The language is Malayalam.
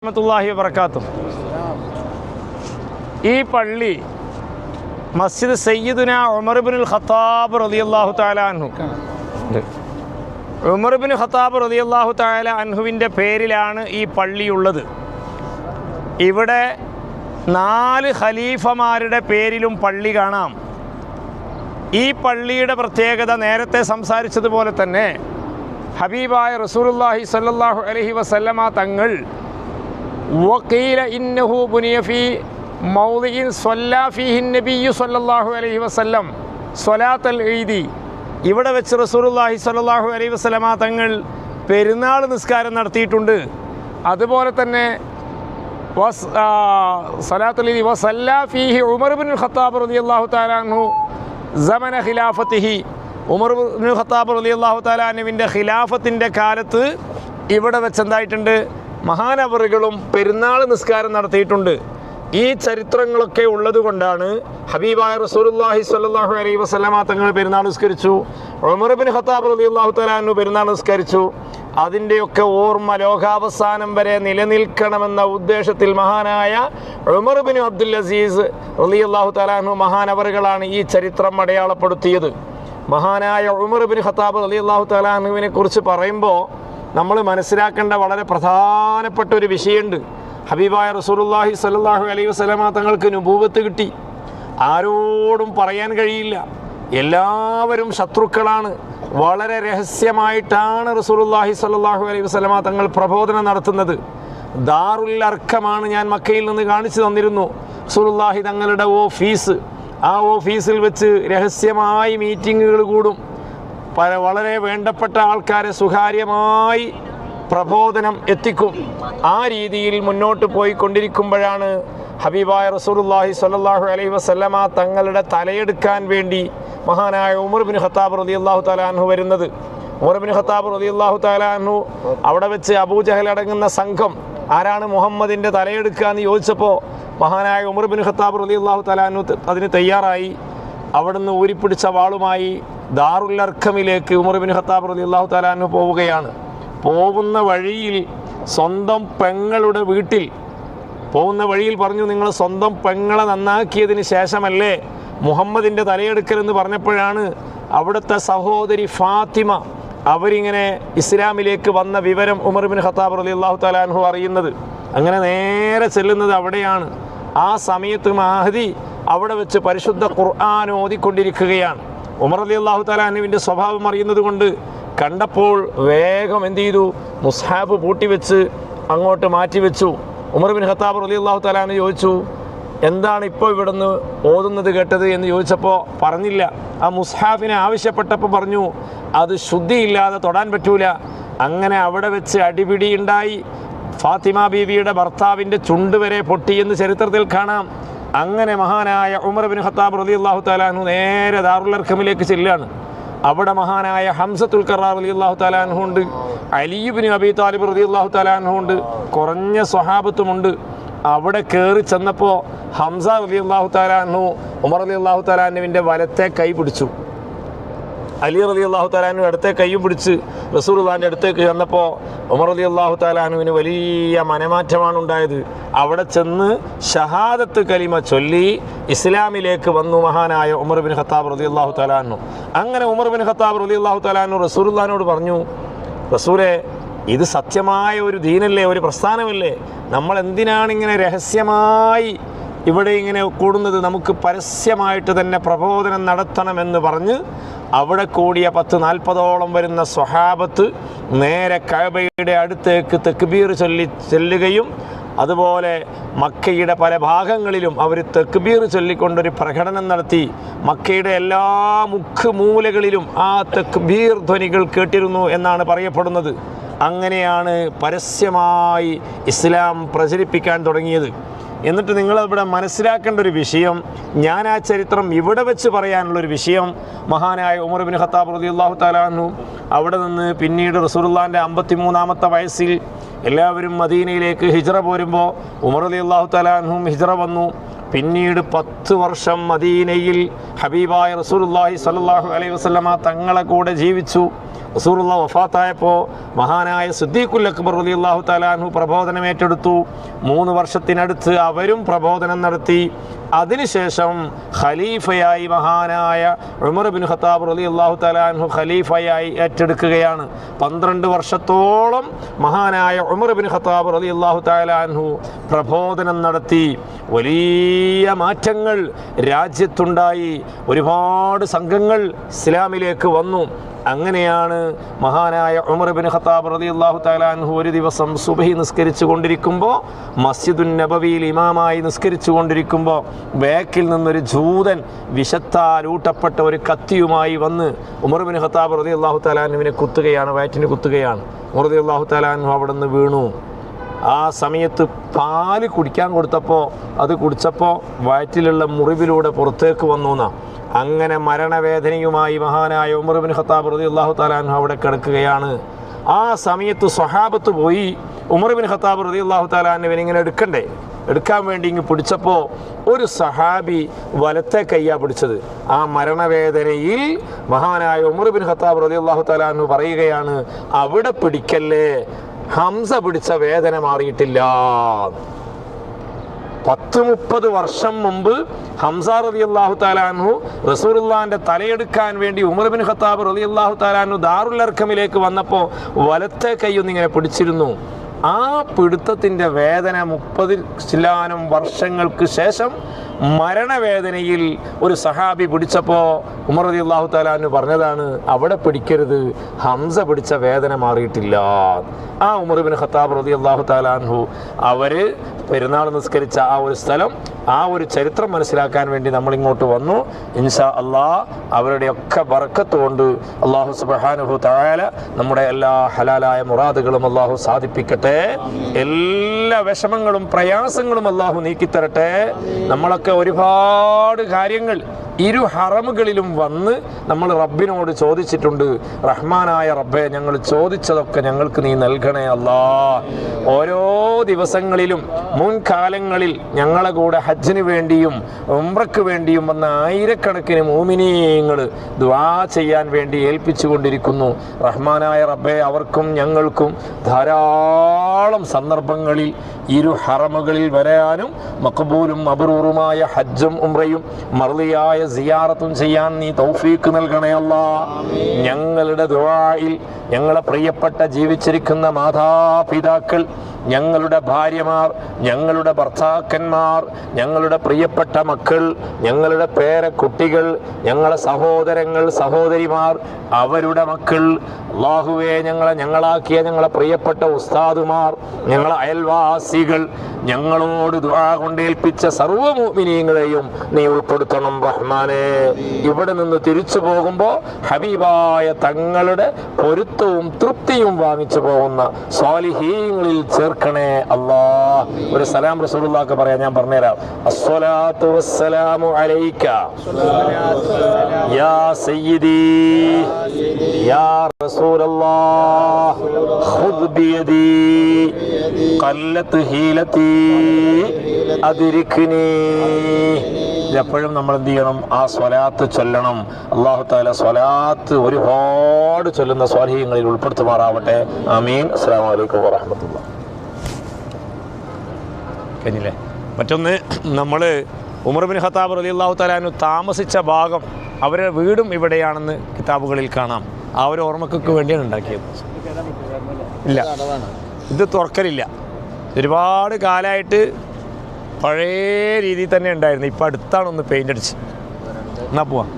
റഹ്മത്തുള്ളാഹി വബറകാതുഹു. ഈ പള്ളി മസ്ജിദ് സയ്യിദുന ഉമർ ഇബ്നുൽ ഖത്താബ് റളിയല്ലാഹു തആല അൻഹു ഉമർ ഇബ്നു ഖത്താബ് റളിയല്ലാഹു തആല അൻഹുവിൻ്റെ പേരിലാണ് ഈ പള്ളിയുള്ളത്. ഇവിടെ 4 ഖലീഫമാരുടെ പേരിലും പള്ളി കാണാം. ഈ പള്ളിയുടെ പ്രത്യേകത നേരത്തെ സംസാരിച്ചതുപോലെ തന്നെ ഹബീബായ റസൂലുള്ളാഹി സ്വല്ലല്ലാഹു അലൈഹി വസല്ലമ തങ്ങൾ വഖീല ഇന്നഹു ബുനിയ ഫീ മൗദിഇൻ സ്വല്ലാ ഫീഹി നബിയ്യു സ്വല്ലല്ലാഹു അലൈഹി വസല്ലം സ്വലാത്തുൽ ഈദി, ഇവിടെ വെച്ച് റസൂലുള്ളാഹി സ്വല്ലല്ലാഹു അലൈഹി വസല്ലമ തങ്ങൾ പെരുന്നാൾ നിസ്കാരം നടത്തിയിട്ടുണ്ട്. അതുപോലെ തന്നെ സ്വലാത്തുൽ ഈദി വസല്ലാ ഫീഹി ഉമർ ഇബ്നുൽ ഖത്താബ് റളിയല്ലാഹു തആല അൻഹു സമന ഖിലാഫത്തിഹി, ഉമർ ഇബ്നുൽ ഖത്താബ് റളിയല്ലാഹു തആല അൻഹുവിൻ്റെ ഖിലാഫത്തിൻ്റെ കാലത്ത് ഇവിടെ വെച്ച് എന്തായിട്ടുണ്ട്, മഹാനവറുകളും പെരുന്നാൾ നിസ്കാരം നടത്തിയിട്ടുണ്ട്. ഈ ചരിത്രങ്ങളൊക്കെ ഉള്ളത് കൊണ്ടാണ് ഹബീബായ റസൂലുള്ളാഹി സ്വല്ലല്ലാഹു അലൈഹി വസല്ലമ തങ്ങൾ പെരുന്നാൾ നിസ്കരിച്ചു, ഉമർ ഇബ്നു ഖത്താബ് റളിയല്ലാഹു തആല അൻഹു പെരുന്നാൾ നിസ്കരിച്ചു. അതിൻ്റെയൊക്കെ ഓർമ്മ ലോകാവസാനം വരെ നിലനിൽക്കണമെന്ന ഉദ്ദേശത്തിൽ മഹാനായ ഉമർ ഇബ്നു അബ്ദുൽ അസീസ് റളിയല്ലാഹു തആല അൻഹു മഹാനവറുകളാണ് ഈ ചരിത്രം അടയാളപ്പെടുത്തിയത്. മഹാനായ ഉമർ ഇബ്നു ഖത്താബ് റളിയല്ലാഹു തആല അൻഹുവിനെ കുറിച്ച് പറയുമ്പോൾ നമ്മൾ മനസ്സിലാക്കേണ്ട വളരെ പ്രധാനപ്പെട്ട ഒരു വിഷയമുണ്ട്. ഹബീബായ റസൂലുള്ളാഹി സ്വല്ലല്ലാഹു അലൈഹി വസല്ലമ തങ്ങൾക്ക് നുബൂവത്ത് കിട്ടി. ആരോടും പറയാൻ കഴിയില്ല, എല്ലാവരും ശത്രുക്കളാണ്. വളരെ രഹസ്യമായിട്ടാണ് റസൂലുള്ളാഹി സ്വല്ലല്ലാഹു അലൈഹി വസല്ലമ തങ്ങൾ പ്രബോധനം നടത്തുന്നത്. ദാറുൽ അർഖമാണ് ഞാൻ മക്കയിൽ നിന്ന് കാണിച്ചു തന്നിരുന്നു. റസൂലുള്ളാഹി തങ്ങളുടെ ഓഫീസ്, ആ ഓഫീസിൽ വെച്ച് രഹസ്യമായി മീറ്റിങ്ങുകൾ കൂടും. വളരെ വേണ്ടപ്പെട്ട ആൾക്കാരെ സ്വകാര്യമായി പ്രബോധനം എത്തിക്കും. ആ രീതിയിൽ മുന്നോട്ട് പോയിക്കൊണ്ടിരിക്കുമ്പോഴാണ് ഹബീബായ റസൂലുള്ളാഹി സ്വല്ലല്ലാഹു അലൈഹി വസല്ലമ തങ്ങളുടെ തലയെടുക്കാൻ വേണ്ടി മഹാനായ ഉമർ ഇബ്നു ഖത്താബ് റളിയല്ലാഹു തആല അൻഹു വരുന്നത്. ഉമർ ഇബ്നു ഖത്താബ് റളിയല്ലാഹു തആല അൻഹു അവിടെ വെച്ച് അബൂജഹൽ അടങ്ങുന്ന സംഘം ആരാണ് മുഹമ്മദിൻ്റെ തലയെടുക്കുക എന്ന് ചോദിച്ചപ്പോൾ മഹാനായ ഉമർ ഇബ്നു ഖത്താബ് റളിയല്ലാഹു തആല അൻഹു അതിന് തയ്യാറായി. അവിടുന്ന് ഊരിപ്പിടിച്ച വാളുമായി ദാറുൽ അർഖമിലേക്ക് ഉമർ ഇബ്നു ഖത്താബ് റളിയല്ലാഹു തആല അൻഹു പോവുകയാണ്. പോകുന്ന വഴിയിൽ സ്വന്തം പെങ്ങളുടെ വീട്ടിൽ പോകുന്ന വഴിയിൽ പറഞ്ഞു, നിങ്ങൾ സ്വന്തം പെങ്ങളെ നന്നാക്കിയതിന് ശേഷമല്ലേ മുഹമ്മദിൻ്റെ തലയെടുക്കലെന്ന് പറഞ്ഞപ്പോഴാണ് അവിടുത്തെ സഹോദരി ഫാത്തിമ അവരിങ്ങനെ ഇസ്ലാമിലേക്ക് വന്ന വിവരം ഉമർ ഇബ്നു ഖത്താബ് റളിയല്ലാഹു തആല അൻഹു അറിയുന്നത്. അങ്ങനെ നേരെ ചെല്ലുന്നത് അവിടെയാണ്. ആ സമയത്ത് മഹദി അവിടെ വെച്ച് പരിശുദ്ധ ഖുർആൻ ഓതിക്കൊണ്ടിരിക്കുകയാണ്. ഉമർ റളിയല്ലാഹു തആല അൻഹുവിൻ്റെ സ്വഭാവം അറിയുന്നത് കൊണ്ട് കണ്ടപ്പോൾ വേഗം എന്ത് ചെയ്തു, മുസ്ഹാബ് പൂട്ടിവെച്ച് അങ്ങോട്ട് മാറ്റിവെച്ചു. ഉമർ ഇബ്നു ഖത്താബ് റളിയല്ലാഹു തആല അൻഹു ചോദിച്ചു, എന്താണ് ഇപ്പോൾ ഇവിടുന്ന് ഓതുന്നത് കേട്ടത് എന്ന് ചോദിച്ചപ്പോൾ പറഞ്ഞില്ല. ആ മുസ്ഹാഫിനെ ആവശ്യപ്പെട്ടപ്പോൾ പറഞ്ഞു, അത് ശുദ്ധിയില്ലാതെ തൊടാൻ പറ്റൂല. അങ്ങനെ അവിടെ വെച്ച് അടിപിടി ഉണ്ടായി. ഫാത്തിമ ബീവിയുടെ ഭർത്താവിൻ്റെ ചുണ്ട് വരെ പൊട്ടിയെന്ന് ചരിത്രത്തിൽ കാണാം. അങ്ങനെ മഹാനായ ഉമർ ഇബ്നു ഖത്താബ് റളിയല്ലാഹു തആല അൻഹു നേരെ ദാറുൽ അർഖമിലേക്ക് ചെല്ലുകയാണ്. അവിടെ മഹാനായ ഹംസത്തുൽ ഖറാർ റളിയല്ലാഹു തആല അൻഹു ഉണ്ട്, അലി ഇബ്നു അബീ താലിബ് റളിയല്ലാഹു തആല അൻഹു ഉണ്ട്, കുറഞ്ഞ സ്വഹാബത്തുമുണ്ട്. അവിടെ കയറി ചെന്നപ്പോൾ ഹംസ റളിയല്ലാഹു തആല അൻഹു ഉമർ റളിയല്ലാഹു തആല അൻഹുവിൻ്റെ വലത്തെ കൈ പിടിച്ചു. അലി റളിയല്ലാഹു തആല അൻഹു ഇടത്തെ കൈയും പിടിച്ച് റസൂലുള്ളാഹിൻ്റെ അടുത്തേക്ക് ചെന്നപ്പോൾ ഉമർ റളിയല്ലാഹു തആല അൻഹുവിന് വലിയ മനമാറ്റമാണ് ഉണ്ടായത്. അവിടെ ചെന്ന് ഷഹാദത്ത് കലിമ ചൊല്ലി ഇസ്ലാമിലേക്ക് വന്നു മഹാനായ ഉമർ ഇബ്നു ഖത്താബ് റളിയല്ലാഹു തആല അൻഹു. അങ്ങനെ ഉമർ ഇബ്നു ഖത്താബ് റളിയല്ലാഹു തആല അൻഹു റസൂലുള്ളാഹിനോട് പറഞ്ഞു, റസൂലേ, ഇത് സത്യമായ ഒരു ദീനല്ലേ, ഒരു പ്രസ്ഥാനമല്ലേ, നമ്മൾ എന്തിനാണ് ഇങ്ങനെ രഹസ്യമായി ഇവിടെ ഇങ്ങനെ കൂടുന്നത്, നമുക്ക് പരസ്യമായിട്ട് തന്നെ പ്രബോധനം നടത്തണമെന്ന് പറഞ്ഞ് അവിടെ കൂടിയ 10-40ഓളം വരുന്ന സ്വഹാബത്ത് നേരെ കഅബയുടെ അടുത്തേക്ക് തക്ബീർ ചെല്ലുകയും അതുപോലെ മക്കയുടെ പല ഭാഗങ്ങളിലും അവർ തക്ബീർ ചൊല്ലിക്കൊണ്ടൊരു പ്രകടനം നടത്തി. മക്കയുടെ എല്ലാ മുക്കുമൂലകളിലും ആ തക്ബീർ ധ്വനികൾ കേട്ടിരുന്നു എന്നാണ് പറയപ്പെടുന്നത്. അങ്ങനെയാണ് പരസ്യമായി ഇസ്ലാം പ്രചരിപ്പിക്കാൻ തുടങ്ങിയത്. എന്നിട്ട് നിങ്ങളിവിടെ മനസ്സിലാക്കേണ്ട ഒരു വിഷയം, ഞാൻ ആ ചരിത്രം ഇവിടെ വെച്ച് പറയാനുള്ളൊരു വിഷയം, മഹാനായ ഉമർ ഇബ്നു ഖത്താബ് റളിയല്ലാഹു തആല അൻഹു അവിടെ നിന്ന് പിന്നീട് റസൂലുള്ളാഹിൻ്റെ 53-ാമത്തെ വയസ്സിൽ എല്ലാവരും മദീനയിലേക്ക് ഹിജ്റ പോരുമ്പോൾ ഉമർ റളിയല്ലാഹു തആല അൻഹും ഹിജ്റ വന്നു. പിന്നീട് 10 വർഷം മദീനയിൽ ഹബീബായ റസൂലുള്ളാഹി സ്വല്ലല്ലാഹു അലൈഹി വസല്ലമ തങ്ങളെ കൂടെ ജീവിച്ചു. റസൂലുള്ളാഹി വഫാത്തായപ്പോൾ മഹാനായ സിദ്ദീഖുൽ അക്ബർ റളിയല്ലാഹു തആല അൻഹു പ്രബോധനം ഏറ്റെടുത്തു. 3 വർഷത്തിനടുത്ത് അവരും പ്രബോധനം നടത്തി. അതിനുശേഷം ഖലീഫയായി മഹാനായ ഉമർ ഇബ്നു ഖത്താബ് റളിയല്ലാഹു തആല അൻഹു ഖലീഫയായി ഏറ്റെടുക്കുകയാണ്. 12 വർഷത്തോളം മഹാനായ ഉമർ ഇബ്നു ഖത്താബ് റളിയല്ലാഹു തആല അൻഹു പ്രബോധനം നടത്തി. വലിയ മാറ്റങ്ങൾ രാജ്യത്തുണ്ടായി. ഒരുപാട് സംഘങ്ങൾ ഇസ്ലാമിലേക്ക് വന്നു. അങ്ങനെയാണ് മഹാനായ ഉമർ ഇബ്നു ഖത്താബ് റളിയല്ലാഹു തആല അൻഹു ഒരു ദിവസം സുബ്ഹി നിസ്കരിച്ചു കൊണ്ടിരിക്കുമ്പോൾ, മസ്ജിദുൻ നബവിയിൽ ഇമാമായി നിസ്കരിച്ചു കൊണ്ടിരിക്കുമ്പോൾ ബാക്കിൽ നിന്നൊരു ജൂതൻ വിഷത്താൽ ഊട്ടപ്പെട്ട ഒരു കത്തിയുമായി വന്ന് ഉമർ ഇബ്നു ഖത്താബ് റളിയല്ലാഹു തആല അൻഹുവിനെ കുത്തുകയാണ്, വയറ്റിന് കുത്തുകയാണ്. ഉമർ റളിയല്ലാഹു തആല അൻഹു അവിടെ നിന്ന് വീണു. ആ സമയത്ത് പാല് കുടിക്കാൻ കൊടുത്തപ്പോൾ അത് കുടിച്ചപ്പോൾ വയറ്റിലുള്ള മുറിവിലൂടെ പുറത്തേക്ക് വന്നു എന്നാ. അങ്ങനെ മരണവേദനയുമായി മഹാനായ ഉമർ ഇബ്നു ഖത്താബ് റളിയല്ലാഹു തആല അൻഹു അവിടെ കിടക്കുകയാണ്. ആ സമയത്ത് സ്വഹാബത്ത് പോയി ഉമർ ഇബ്നു ഖത്താബ് റളിയല്ലാഹു തആല അൻഹുവിനെ ഇങ്ങനെ എടുക്കാൻ വേണ്ടി ഇങ്ങ് പിടിച്ചപ്പോൾ ഒരു സഹാബി വലത്തെ കയ്യാ പിടിച്ചത്. ആ മരണവേദനയിൽ മഹാനായ ഉമർ ഇബ്നു ഖത്താബ് റളിയല്ലാഹു തആല അൻഹു പറയുകയാണ്, അവിടെ പിടിക്കല്ലേ, ഹംസ പിടിച്ച വേദന മാറിയിട്ടില്ല. 10-30 വർഷം മുമ്പ് ഹംസ റളിയല്ലാഹു തആല അൻഹു റസൂലുള്ളാഹിന്റെ തലയെടുക്കാൻ വേണ്ടി ഉമർ ഇബ്നു ഖത്താബ് റളിയല്ലാഹു തആല അൻഹു ദാറുൽ അർഖമിലേക്ക് വന്നപ്പോൾ വലത്തെ കൈയൊന്നിങ്ങനെ പിടിച്ചിരുന്നു. ആ പിടുത്തത്തിൻ്റെ വേദന 30 വർഷങ്ങൾക്ക് ശേഷം മരണവേദനയിൽ ഒരു സഹാബി പിടിച്ചപ്പോൾ ഉമർ റളിയല്ലാഹു തആല അൻഹു പറഞ്ഞതാണ്, അവിടെ പിടിക്കരുത്, ഹംസ പിടിച്ച വേദന മാറിയിട്ടില്ല. ആ ഉമർ ഇബ്നു ഖത്താബ് റളിയല്ലാഹു തആല അൻഹു അവർ പെരുന്നാൾ നിസ്കരിച്ച ആ ഒരു സ്ഥലം, ആ ഒരു ചരിത്രം മനസ്സിലാക്കാൻ വേണ്ടി നമ്മളിങ്ങോട്ട് വന്നു. ഇൻഷാ അല്ലാഹ് അവരുടെയൊക്കെ ബർക്കത്ത് കൊണ്ട് അല്ലാഹു സുബ്ഹാനഹു തആല നമ്മുടെ എല്ലാ ഹലാലായ മുറാദുകളും അല്ലാഹു സാധിപ്പിക്കട്ടെ. എല്ലാ വിഷമങ്ങളും പ്രയാസങ്ങളും അല്ലാഹു നീക്കിത്തരട്ടെ. നമ്മളൊക്കെ ഒരുപാട് കാര്യങ്ങൾ ഇരു ഹറമുകളിലും വന്ന് നമ്മൾ റബ്ബിനോട് ചോദിച്ചിട്ടുണ്ട്. റഹ്മാനായ റബ്ബേ, ഞങ്ങൾ ചോദിച്ചതൊക്കെ ഞങ്ങൾക്ക് നീ നൽകണേ അല്ലാ. ഓരോ ദിവസങ്ങളിലും മുൻകാലങ്ങളിൽ ഞങ്ങളെ കൂടെ ഹജ്ജിന് വേണ്ടിയും ഉംറയ്ക്ക് വേണ്ടിയും വന്ന ആയിരക്കണക്കിന് മുഅ്മിനീങ്ങൾ ദുആ ചെയ്യാൻ വേണ്ടി ഏൽപ്പിച്ചു കൊണ്ടിരിക്കുന്നു. റഹ്മാനായ റബ്ബേ, അവർക്കും ഞങ്ങൾക്കും ധാരാളം സന്ദർഭങ്ങളിൽ ഇരു ഹറമുകളിൽ വരാനും മഖബൂലും മബ്റൂറുമായ ഹജ്ജും ഉംറയും മർളിയായ സിയാറത്തും ചെയ്യാൻ നീ തൗഫീഖ് നൽകണേ അല്ലാ. ഞങ്ങളുടെ ദുആയിൽ ഞങ്ങളെ പ്രിയപ്പെട്ട ജീവിച്ചിരിക്കുന്ന മാതാപിതാക്കൾ, ഞങ്ങളുടെ ഭാര്യമാർ, ഞങ്ങളുടെ ഭർത്താക്കന്മാർ, ഞങ്ങളുടെ പ്രിയപ്പെട്ട മക്കൾ, ഞങ്ങളുടെ പേരക്കുട്ടികൾ, ഞങ്ങളെ സഹോദരങ്ങൾ സഹോദരിമാർ, അവരുടെ മക്കൾ, അല്ലാഹുവേ ഞങ്ങളാക്കിയ ഞങ്ങളെ പ്രിയപ്പെട്ട ഉസ്താദുമാർ, ഞങ്ങളെ അയൽവാസികൾ, ഞങ്ങളോട് ദുആ കൊണ്ടേൽപ്പിച്ച സർവ്വ മുഅ്മിനീങ്ങളെയും നീ ഉൾപ്പെടുത്തണം റഹ്മാനേ. ഇവിടെ നിന്ന് തിരിച്ചു പോകുമ്പോൾ ഹബീബായ തങ്ങളുടെ പൊരുത്തവും തൃപ്തിയും വാങ്ങിച്ചു പോകുന്ന സ്വാലിഹീങ്ങളിൽ ചേർക്കണേ അല്ലാഹ്. ഒരു സലാം റസൂലുള്ളാഹിക്ക് പറയാം, ഞാൻ പറഞ്ഞുതരാം. അസ്സലാത്തു വസ്സലാമു അലൈക യാ സയ്യിദി യാ റസൂലല്ലാഹ് ഖുദ് ബിയദി ഖല്ലത്ത് ഹീലതി അദ്രിക്നി. എപ്പോഴും നമ്മൾ എന്ത് ചെയ്യണം? ആ സ്വലാത്ത് ചൊല്ലണം. അല്ലാഹു തആല സ്വലാത്ത് ഒരുപാട് ചൊല്ലുന്ന സ്വാലിഹീങ്ങളിൽ ഉൾപ്പെടുത്തുമാറാവട്ടെ. ആമീൻ. അസ്സലാമു അലൈക്കും വറഹ്മത്തുള്ളാഹി. കഴിഞ്ഞില്ലേ? മറ്റൊന്ന്, നമ്മൾ ഉമർ ഇബ്നു ഖത്താബ് റളിയല്ലാഹു തആല അൻഹു താമസിച്ച ഭാഗം, അവരുടെ വീടും ഇവിടെയാണെന്ന് കിതാബുകളിൽ കാണാം. ആ ഒരു ഓർമ്മക്കൊക്കെ വേണ്ടിയാണ് ഉണ്ടാക്കിയത്. ഇല്ല, ഇത് തുറക്കലില്ല. ഒരുപാട് കാലമായിട്ട് പഴയ രീതിയിൽ തന്നെ ഉണ്ടായിരുന്നു. ഇപ്പം അടുത്താണ് ഒന്ന് പെയിൻ്റ് അടിച്ച്. എന്നാ പോവാം.